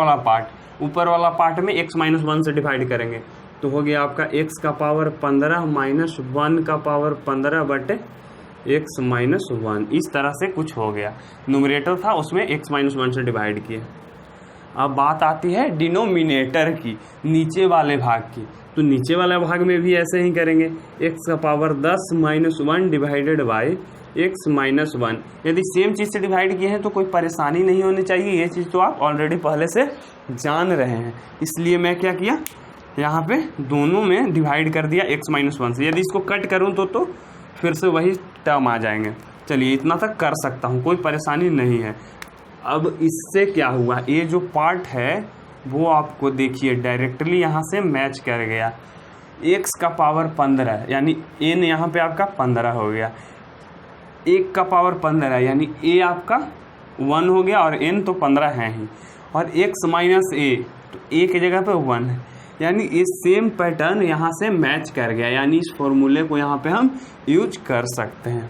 Speaker 1: वाला पार्ट में x माइनस 1 से डिवाइड करेंगे, तो हो गया आपका x का पावर 15 माइनस 1 का पावर 15/x माइनस 1। इस तरह से कुछ हो गया। न्यूमरेटर था उसमें x माइनस 1 से डिवाइड किए। अब बात आती है डिनोमिनेटर की, नीचे वाले भाग की। तो नीचे वाले भाग में भी ऐसे ही करेंगे, x का power 10 minus 1 divided by x minus 1। यदि सेम चीज़ से डिवाइड किए हैं तो कोई परेशानी नहीं होनी चाहिए। ये चीज़ तो आप ऑलरेडी पहले से जान रहे हैं, इसलिए मैं क्या किया, यहाँ पे दोनों में डिवाइड कर दिया x माइनस 1 से। यदि इसको कट करूँ तो फिर से वही टर्म आ जाएंगे। चलिए, इतना तक कर सकता हूँ, कोई परेशानी नहीं है। अब इससे क्या हुआ, ये जो पार्ट है वो आपको देखिए डायरेक्टली यहाँ से मैच कर गया। x का पावर 15 यानी n यहाँ पे आपका 15 हो गया, 1 का पावर 15 यानी a आपका 1 हो गया और n तो 15 है ही, और x माइनस a तो a की जगह पे 1 है। यानी ये सेम पैटर्न यहाँ से मैच कर गया, यानी इस फॉर्मूले को यहाँ पे हम यूज कर सकते हैं।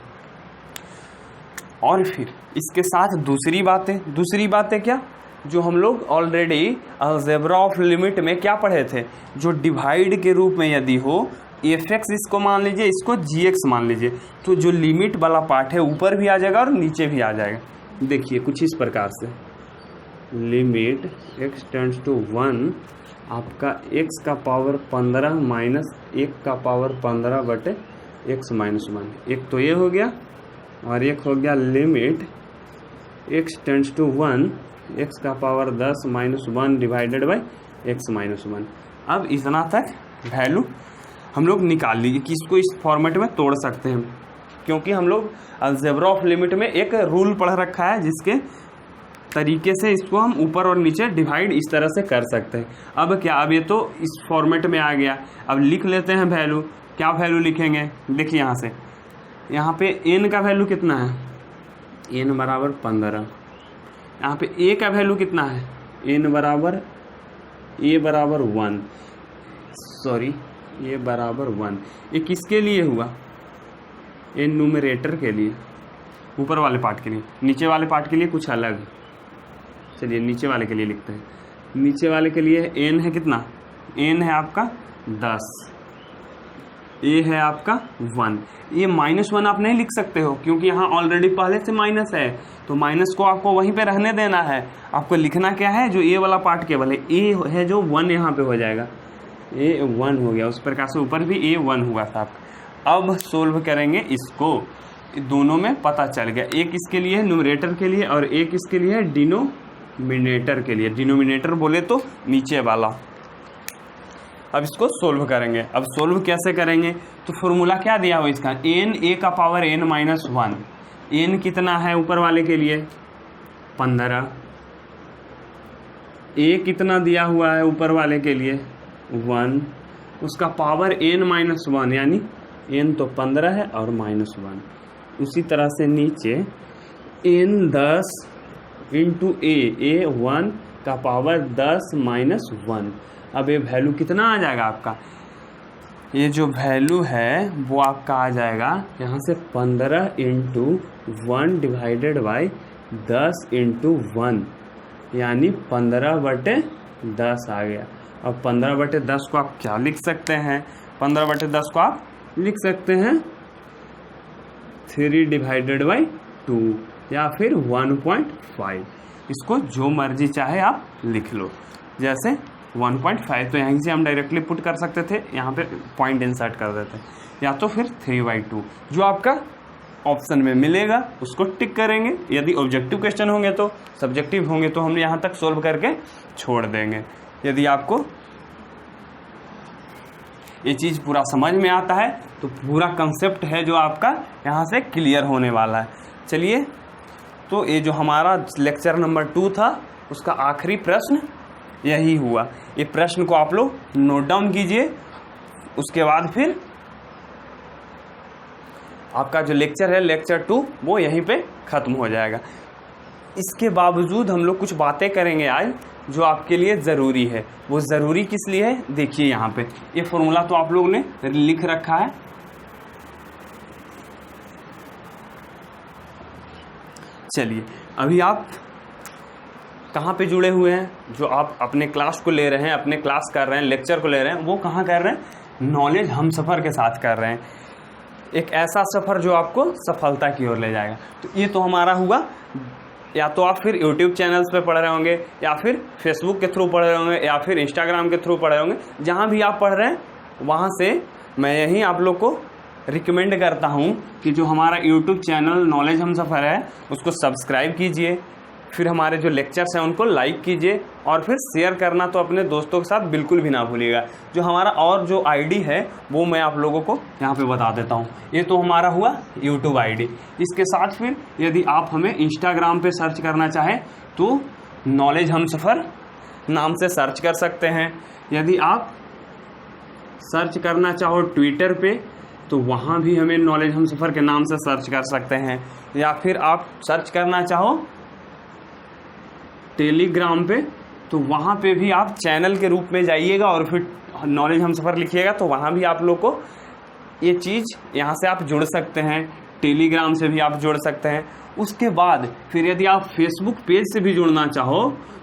Speaker 1: और फिर इसके साथ दूसरी बातें क्या, जो हम लोग ऑलरेडी अलजेब्रा ऑफ लिमिट में क्या पढ़े थे, जो डिवाइड के रूप में यदि हो एफ एक्स इसको मान लीजिए, इसको जी एक्स मान लीजिए, तो जो लिमिट वाला पार्ट है ऊपर भी आ जाएगा और नीचे भी आ जाएगा। देखिए कुछ इस प्रकार से, लिमिट एक्स टेंड्स टू 1, आपका x का पावर 15 माइनस 1 का पावर 15 बटे x माइनस 1, एक तो ये हो गया, और एक हो गया limit x tends to 1, x का power 10 minus 1 divided by x minus 1। अब इतना तक वैल्यू हम लोग निकाल लीजिए कि इसको इस फॉर्मेट में तोड़ सकते हैं, क्योंकि हम लोग अलजेब्रा ऑफ लिमिट में एक रूल पढ़ रखा है जिसके तरीके से इसको हम ऊपर और नीचे डिवाइड इस तरह से कर सकते हैं। अब क्या, अब ये तो इस फॉर्मेट में आ गया, अब लिख लेते हैं वैल्यू। क्या वैल्यू लिखेंगे, देखिए यहाँ से, यहाँ पे n का वैल्यू कितना है, n बराबर 15, यहाँ पे a का वैल्यू कितना है, n बराबर a बराबर 1, सॉरी a बराबर 1। ये किसके लिए हुआ, n न्यूमरेटर के लिए, ऊपर वाले पार्ट के लिए, नीचे वाले पार्ट के लिए कुछ अलग। चलिए नीचे वाले के लिए लिखते हैं। नीचे वाले के लिए n है कितना, n है आपका 10, a है आपका 1। ये -1 आप नहीं लिख सकते हो क्योंकि यहाँ ऑलरेडी पहले से माइनस है, तो माइनस को आपको वहीं पे रहने देना है। आपको लिखना क्या है, जो a वाला पार्ट केवल है, a है जो 1 यहाँ पे हो जाएगा, a 1 हो गया। उस प्रकार से ऊपर भी a 1 हुआ था आपका। अब सोल्व करेंगे इसको, दोनों में पता चल गया, एक इसके लिए है न्यूमरेटर के लिए और एक इसके लिए है डिनोमिनेटर के लिए। डिनोमिनेटर बोले तो नीचे वाला। अब इसको सोल्व करेंगे। अब सोल्व कैसे करेंगे, तो फॉर्मूला क्या दिया हुआ इसका, n a का पावर n माइनस 1। n कितना है ऊपर वाले के लिए 15, a कितना दिया हुआ है ऊपर वाले के लिए 1, उसका पावर n माइनस 1, यानी n तो 15 है और -1। उसी तरह से नीचे n 10 इंटू a 1 का पावर 10 माइनस 1। अब ये वैल्यू कितना आ जाएगा आपका, ये जो वैल्यू है वो आपका आ जाएगा यहाँ से 15 इंटू 1 डिवाइडेड बाई 10 इंटू 1, यानी 15 बटे 10 आ गया। अब 15 बटे 10 को आप क्या लिख सकते हैं, 15 बटे 10 को आप लिख सकते हैं 3 डिवाइडेड बाई 2 या फिर 1.5। इसको जो मर्जी चाहे आप लिख लो, जैसे 1.5 तो यहीं से हम डायरेक्टली पुट कर सकते थे, यहाँ पे पॉइंट इंसर्ट कर देते, या तो फिर 3/2 जो आपका ऑप्शन में मिलेगा उसको टिक करेंगे। यदि ऑब्जेक्टिव क्वेश्चन होंगे तो, सब्जेक्टिव होंगे तो हम यहाँ तक सोल्व करके छोड़ देंगे। यदि आपको ये चीज़ पूरा समझ में आता है तो पूरा कंसेप्ट है जो आपका यहाँ से क्लियर होने वाला है। चलिए, तो ये जो हमारा लेक्चर नंबर 2 था उसका आखिरी प्रश्न यही हुआ। ये प्रश्न को आप लोग नोट डाउन कीजिए, उसके बाद फिर आपका जो लेक्चर है लेक्चर 2 वो यहीं पे ख़त्म हो जाएगा। इसके बावजूद हम लोग कुछ बातें करेंगे आज जो आपके लिए ज़रूरी है। वो ज़रूरी किस लिए है, देखिए यहाँ पे ये फॉर्मूला तो आप लोगों ने लिख रखा है। चलिए, अभी आप कहाँ पे जुड़े हुए हैं, जो आप अपने क्लास को ले रहे हैं, अपने क्लास कर रहे हैं, लेक्चर को ले रहे हैं, वो कहाँ कर रहे हैं, नॉलेज हम सफ़र के साथ कर रहे हैं। एक ऐसा सफ़र जो आपको सफलता की ओर ले जाएगा। तो ये तो हमारा हुआ, या तो आप फिर यूट्यूब चैनल्स पे पढ़ रहे होंगे, या फिर फेसबुक के थ्रू पढ़ रहे होंगे, या फिर इंस्टाग्राम के थ्रू पढ़ रहे होंगे। जहाँ भी आप पढ़ रहे हैं वहाँ से मैं यही आप लोग को रिकमेंड करता हूँ कि जो हमारा यूट्यूब चैनल नॉलेज हम सफ़र है उसको सब्सक्राइब कीजिए, फिर हमारे जो लेक्चर्स हैं उनको लाइक कीजिए, और फिर शेयर करना तो अपने दोस्तों के साथ बिल्कुल भी ना भूलिएगा। जो हमारा और जो आईडी है वो मैं आप लोगों को यहाँ पे बता देता हूँ। ये तो हमारा हुआ यूट्यूब आईडी। इसके साथ फिर यदि आप हमें इंस्टाग्राम पे सर्च करना चाहें तो नॉलेज हम सफ़र नाम से सर्च कर सकते हैं। यदि आप सर्च करना चाहो ट्विटर पे तो वहाँ भी हमें नॉलेज हम सफ़र के नाम से सर्च कर सकते हैं, या फिर आप सर्च करना चाहो टेलीग्राम पे तो वहाँ पे भी आप चैनल के रूप में जाइएगा और फिर नॉलेज हम सफ़र लिखिएगा, तो वहाँ भी आप लोग को ये चीज़ यहाँ से आप जुड़ सकते हैं। टेलीग्राम से भी आप जुड़ सकते हैं। उसके बाद फिर यदि आप फेसबुक पेज से भी जुड़ना चाहो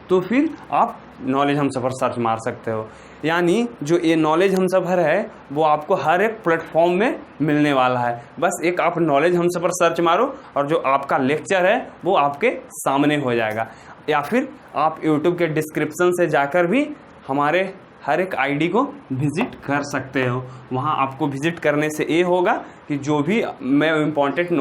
Speaker 1: तो फिर आप नॉलेज हम सफ़र सर्च मार सकते हो। यानी जो ये नॉलेज हम सफ़र है वो आपको हर एक प्लेटफॉर्म में मिलने वाला है। बस एक आप नॉलेज हम सफ़र सर्च मारो और जो आपका लेक्चर है वो आपके सामने हो जाएगा। या फिर आप यूट्यूब के डिस्क्रिप्शन से जाकर भी हमारे हर एक आईडी को विज़िट कर सकते हो। वहाँ आपको विज़िट करने से ये होगा कि जो भी मैं इम्पॉर्टेंट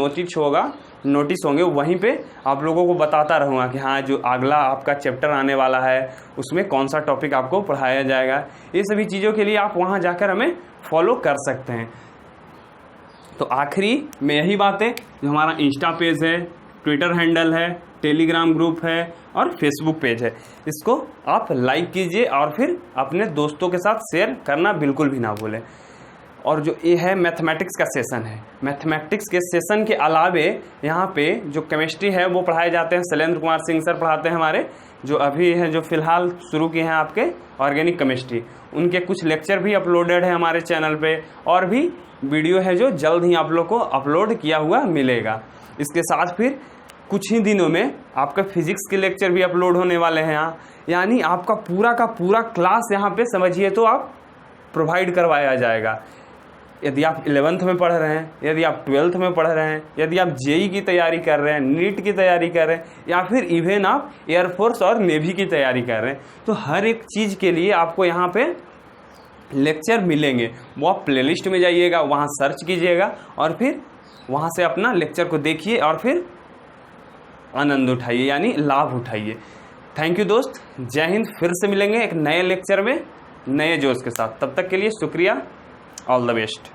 Speaker 1: नोटिस होंगे वहीं पे आप लोगों को बताता रहूँगा कि हाँ जो अगला आपका चैप्टर आने वाला है उसमें कौन सा टॉपिक आपको पढ़ाया जाएगा। ये सभी चीज़ों के लिए आप वहाँ जाकर हमें फॉलो कर सकते हैं। तो आखिरी में यही बात है, जो हमारा इंस्टा पेज है, ट्विटर हैंडल है, टेलीग्राम ग्रुप है और फेसबुक पेज है, इसको आप लाइक कीजिए और फिर अपने दोस्तों के साथ शेयर करना बिल्कुल भी ना भूलें। और जो ये है मैथमेटिक्स का सेशन है, मैथमेटिक्स के सेशन के अलावे यहाँ पे जो केमिस्ट्री है वो पढ़ाए जाते हैं। शैलेंद्र कुमार सिंह सर पढ़ाते हैं हमारे, जो अभी हैं जो फ़िलहाल शुरू किए हैं आपके ऑर्गेनिक केमिस्ट्री। उनके कुछ लेक्चर भी अपलोडेड है हमारे चैनल पे और भी वीडियो है जो जल्द ही आप लोग को अपलोड किया हुआ मिलेगा। इसके साथ फिर कुछ ही दिनों में आपका फिजिक्स के लेक्चर भी अपलोड होने वाले हैं यहाँ। यानी आपका पूरा का पूरा क्लास यहाँ पे समझिए तो आप प्रोवाइड करवाया जाएगा। यदि आप 11th में पढ़ रहे हैं, यदि आप 12th में पढ़ रहे हैं, यदि आप जेई की तैयारी कर रहे हैं, नीट की तैयारी कर रहे हैं, या फिर इवन आप एयरफोर्स और नेवी की तैयारी कर रहे हैं, तो हर एक चीज़ के लिए आपको यहाँ पे लेक्चर मिलेंगे। वो आप प्लेलिस्ट में जाइएगा, वहाँ सर्च कीजिएगा और फिर वहाँ से अपना लेक्चर को देखिए और फिर आनंद उठाइए, यानी लाभ उठाइए। थैंक यू दोस्त, जय हिंद। फिर से मिलेंगे एक नए लेक्चर में नए जोश के साथ। तब तक के लिए शुक्रिया, ऑल द बेस्ट।